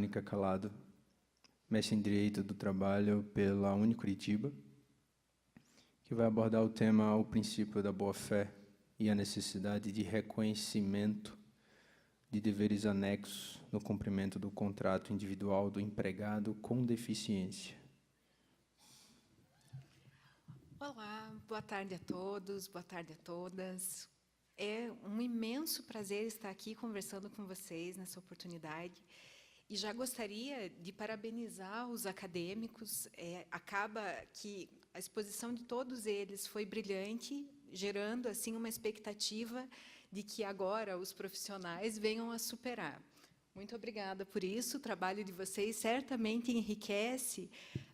Verônica Calado, mestre em Direito do Trabalho pela Unicuritiba, que vai abordar o tema o princípio da boa-fé e a necessidade de reconhecimento de deveres anexos no cumprimento do contrato individual do empregado com deficiência. Olá, boa tarde a todos, boa tarde a todas. É um imenso prazer estar aqui conversando com vocês nessa oportunidade. E já gostaria de parabenizar os acadêmicos. Acaba que a exposição de todos eles foi brilhante, gerando assim uma expectativa de que agora os profissionais venham a superar. Muito obrigada por isso. O trabalho de vocês certamente enriquece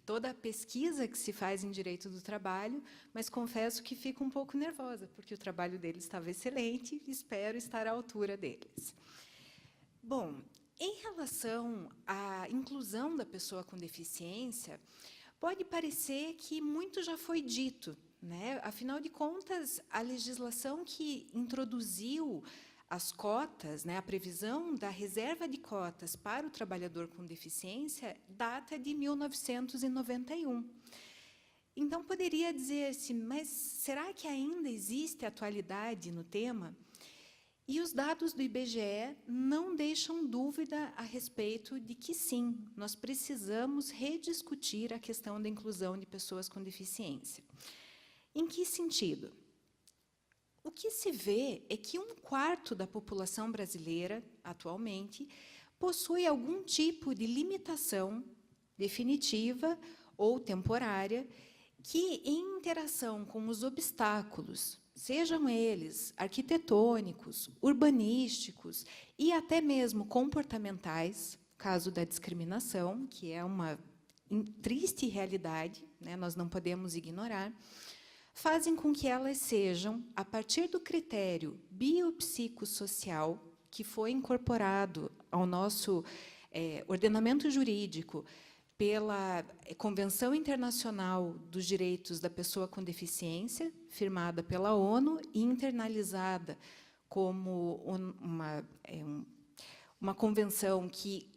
toda a pesquisa que se faz em direito do trabalho, mas confesso que fico um pouco nervosa, porque o trabalho deles estava excelente e espero estar à altura deles. Bom, em relação à inclusão da pessoa com deficiência, pode parecer que muito já foi dito, né? Afinal de contas, a legislação que introduziu as cotas, né, a previsão da reserva de cotas para o trabalhador com deficiência data de 1991. Então, poderia dizer-se, mas será que ainda existe atualidade no tema? E os dados do IBGE não deixam dúvida a respeito de que, sim, nós precisamos rediscutir a questão da inclusão de pessoas com deficiência. Em que sentido? O que se vê é que 1/4 da população brasileira, atualmente, possui algum tipo de limitação definitiva ou temporária que, em interação com os obstáculos, sejam eles arquitetônicos, urbanísticos e até mesmo comportamentais, caso da discriminação, que é uma triste realidade, né, nós não podemos ignorar, fazem com que elas sejam, a partir do critério biopsicossocial, que foi incorporado ao nosso ordenamento jurídico pela Convenção Internacional dos Direitos da Pessoa com Deficiência, firmada pela ONU e internalizada como uma convenção que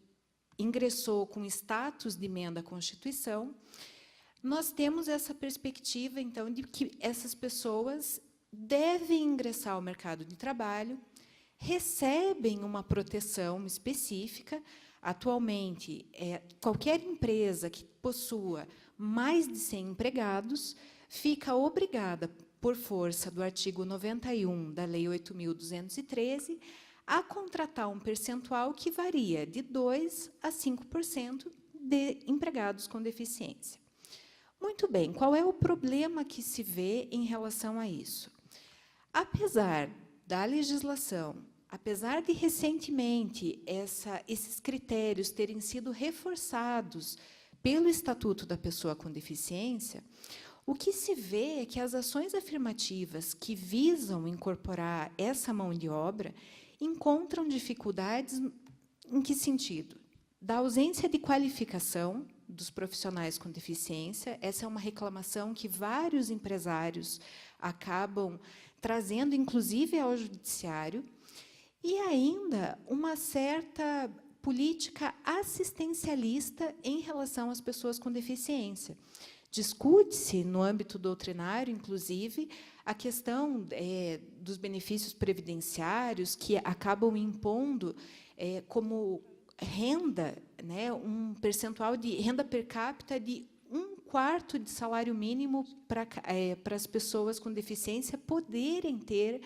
ingressou com status de emenda à Constituição. Nós temos essa perspectiva, então, de que essas pessoas devem ingressar ao mercado de trabalho, recebem uma proteção específica. Atualmente, qualquer empresa que possua mais de 100 empregados fica obrigada, por força do artigo 91 da Lei 8.213, a contratar um percentual que varia de 2% a 5% de empregados com deficiência. Muito bem, qual é o problema que se vê em relação a isso? Apesar da legislação, apesar de recentemente esses critérios terem sido reforçados pelo Estatuto da Pessoa com Deficiência, o que se vê é que as ações afirmativas que visam incorporar essa mão de obra encontram dificuldades em que sentido? Da ausência de qualificação dos profissionais com deficiência. Essa é uma reclamação que vários empresários acabam trazendo, inclusive, ao judiciário, e ainda uma certa política assistencialista em relação às pessoas com deficiência. Discute-se, no âmbito doutrinário, inclusive, a questão dos benefícios previdenciários que acabam impondo como renda, né, um percentual de renda per capita de 1/4 de salário mínimo para as pessoas com deficiência poderem ter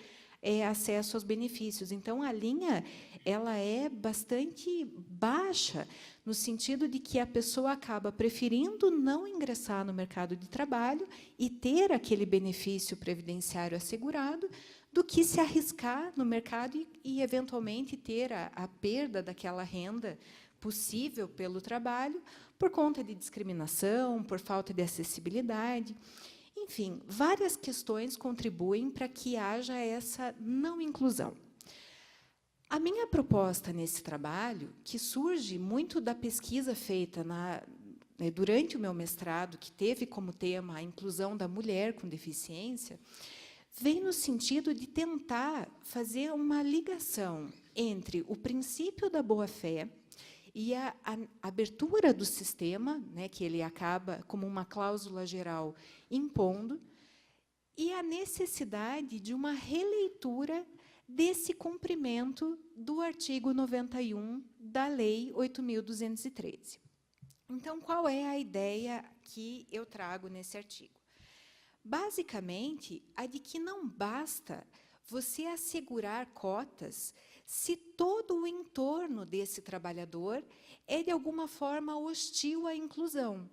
acesso aos benefícios. Então, a linha ela é bastante baixa, no sentido de que a pessoa acaba preferindo não ingressar no mercado de trabalho e ter aquele benefício previdenciário assegurado, do que se arriscar no mercado e eventualmente, ter a perda daquela renda possível pelo trabalho, por conta de discriminação, por falta de acessibilidade. Enfim, várias questões contribuem para que haja essa não inclusão. A minha proposta nesse trabalho, que surge muito da pesquisa feita durante o meu mestrado, que teve como tema a inclusão da mulher com deficiência, vem no sentido de tentar fazer uma ligação entre o princípio da boa-fé e a abertura do sistema, né, que ele acaba, como uma cláusula geral, impondo, e a necessidade de uma releitura desse cumprimento do artigo 91 da Lei 8.213. Então, qual é a ideia que eu trago nesse artigo? Basicamente, a de que não basta você assegurar cotas se todo o entorno desse trabalhador é, de alguma forma, hostil à inclusão.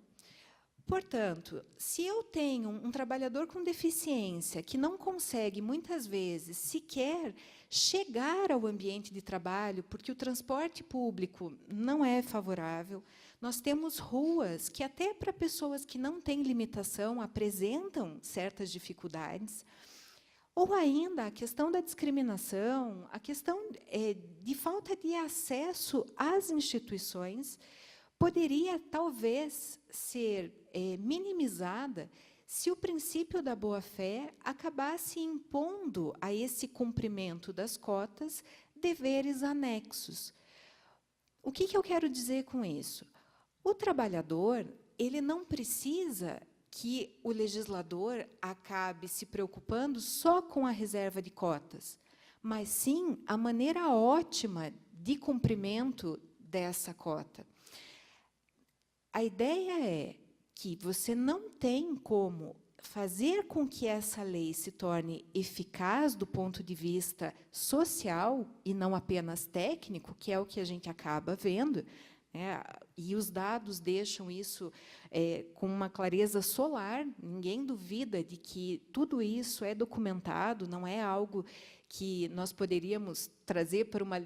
Portanto, se eu tenho um trabalhador com deficiência que não consegue, muitas vezes, sequer chegar ao ambiente de trabalho, porque o transporte público não é favorável, nós temos ruas que, até para pessoas que não têm limitação, apresentam certas dificuldades, ou ainda a questão da discriminação, a questão de falta de acesso às instituições, poderia, talvez, ser minimizada se o princípio da boa-fé acabasse impondo a esse cumprimento das cotas deveres anexos. O que eu quero dizer com isso? O trabalhador, ele não precisa que o legislador acabe se preocupando só com a reserva de cotas, mas sim a maneira ótima de cumprimento dessa cota. A ideia é que você não tem como fazer com que essa lei se torne eficaz do ponto de vista social e não apenas técnico, que é o que a gente acaba vendo, né? E os dados deixam isso com uma clareza solar. Ninguém duvida de que tudo isso é documentado, não é algo que nós poderíamos trazer para uma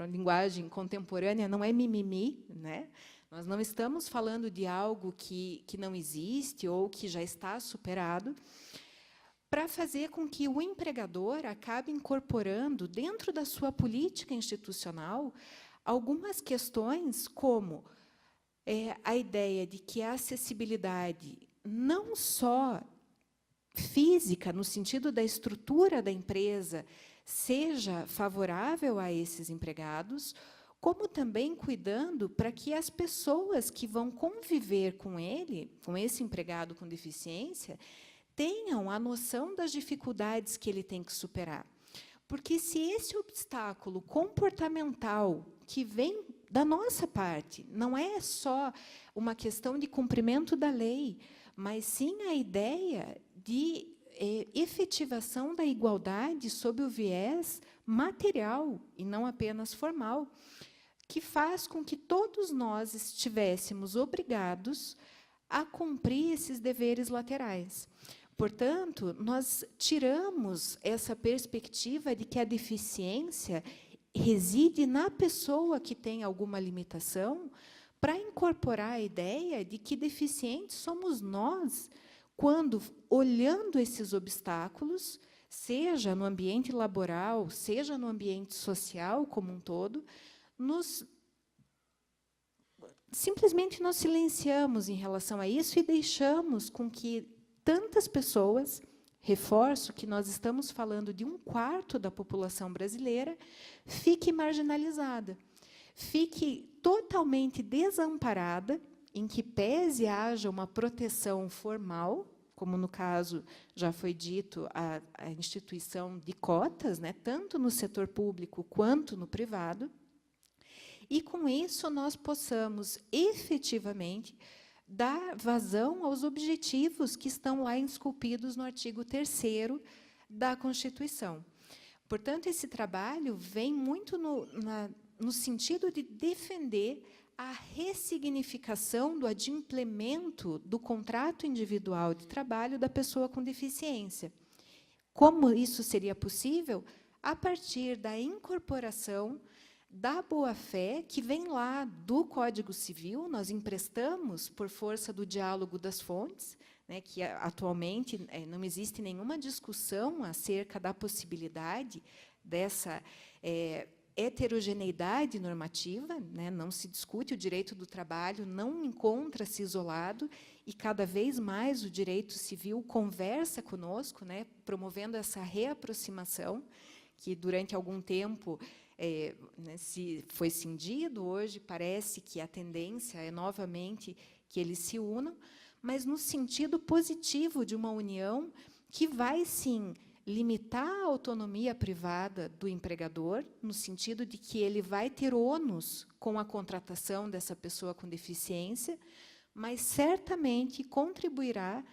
linguagem contemporânea, não é mimimi, né? Nós não estamos falando de algo que não existe ou que já está superado, para fazer com que o empregador acabe incorporando, dentro da sua política institucional, algumas questões como a ideia de que a acessibilidade, não só física, no sentido da estrutura da empresa, seja favorável a esses empregados, como também cuidando para que as pessoas que vão conviver com ele, com esse empregado com deficiência, tenham a noção das dificuldades que ele tem que superar. Porque se esse obstáculo comportamental que vem da nossa parte, não é só uma questão de cumprimento da lei, mas sim a ideia de efetivação da igualdade sob o viés material e não apenas formal, que faz com que todos nós estivéssemos obrigados a cumprir esses deveres laterais. Portanto, nós tiramos essa perspectiva de que a deficiência reside na pessoa que tem alguma limitação, para incorporar a ideia de que deficientes somos nós, quando, olhando esses obstáculos, seja no ambiente laboral, seja no ambiente social como um todo, simplesmente nos silenciamos em relação a isso e deixamos com que tantas pessoas, reforço que nós estamos falando de 1/4 da população brasileira, fique marginalizada, fique totalmente desamparada, em que pese haja uma proteção formal, como no caso já foi dito, a instituição de cotas, né, tanto no setor público quanto no privado, e, com isso, nós possamos, efetivamente, dar vazão aos objetivos que estão lá esculpidos no artigo 3º da Constituição. Portanto, esse trabalho vem muito no sentido de defender a ressignificação do adimplemento do contrato individual de trabalho da pessoa com deficiência. Como isso seria possível? A partir da incorporação da boa-fé, que vem lá do Código Civil, nós emprestamos por força do diálogo das fontes, né, que atualmente não existe nenhuma discussão acerca da possibilidade dessa heterogeneidade normativa, né, não se discute, o direito do trabalho não encontra-se isolado, e cada vez mais o direito civil conversa conosco, né, promovendo essa reaproximação, que durante algum tempo né, se foi cindido, hoje parece que a tendência é novamente que eles se unam, mas no sentido positivo de uma união que vai, sim, limitar a autonomia privada do empregador, no sentido de que ele vai ter ônus com a contratação dessa pessoa com deficiência, mas certamente contribuirá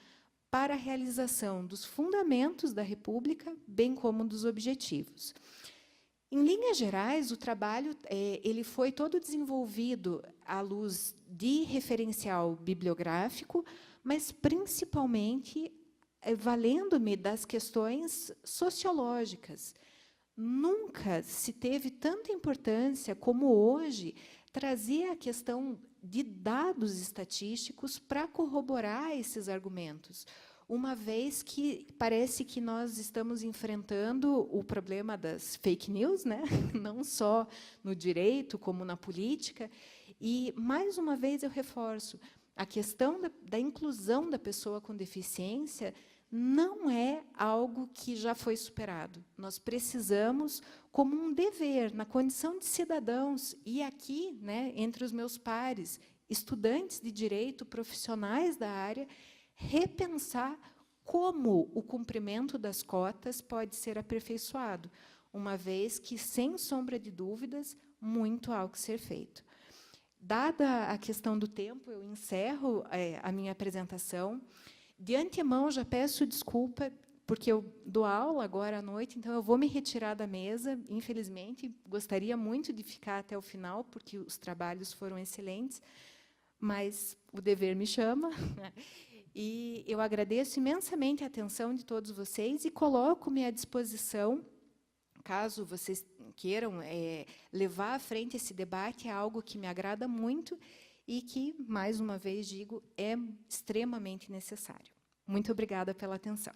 para a realização dos fundamentos da República, bem como dos objetivos. Em linhas gerais, o trabalho ele foi todo desenvolvido à luz de referencial bibliográfico, mas, principalmente, valendo-me das questões sociológicas. Nunca se teve tanta importância como hoje trazer a questão de dados estatísticos para corroborar esses argumentos, uma vez que parece que nós estamos enfrentando o problema das fake news, né? Não só no direito, como na política. E, mais uma vez, eu reforço, a questão da inclusão da pessoa com deficiência não é algo que já foi superado. Nós precisamos, como um dever, na condição de cidadãos, e aqui, né, entre os meus pares, estudantes de direito, profissionais da área, repensar como o cumprimento das cotas pode ser aperfeiçoado, uma vez que, sem sombra de dúvidas, muito há o que ser feito. Dada a questão do tempo, eu encerro a minha apresentação. De antemão, já peço desculpa, porque eu dou aula agora à noite, então eu vou me retirar da mesa, infelizmente. Gostaria muito de ficar até o final, porque os trabalhos foram excelentes, mas o dever me chama. E eu agradeço imensamente a atenção de todos vocês e coloco-me à disposição, caso vocês queiram levar à frente esse debate, é algo que me agrada muito e que, mais uma vez digo, é extremamente necessário. Muito obrigada pela atenção.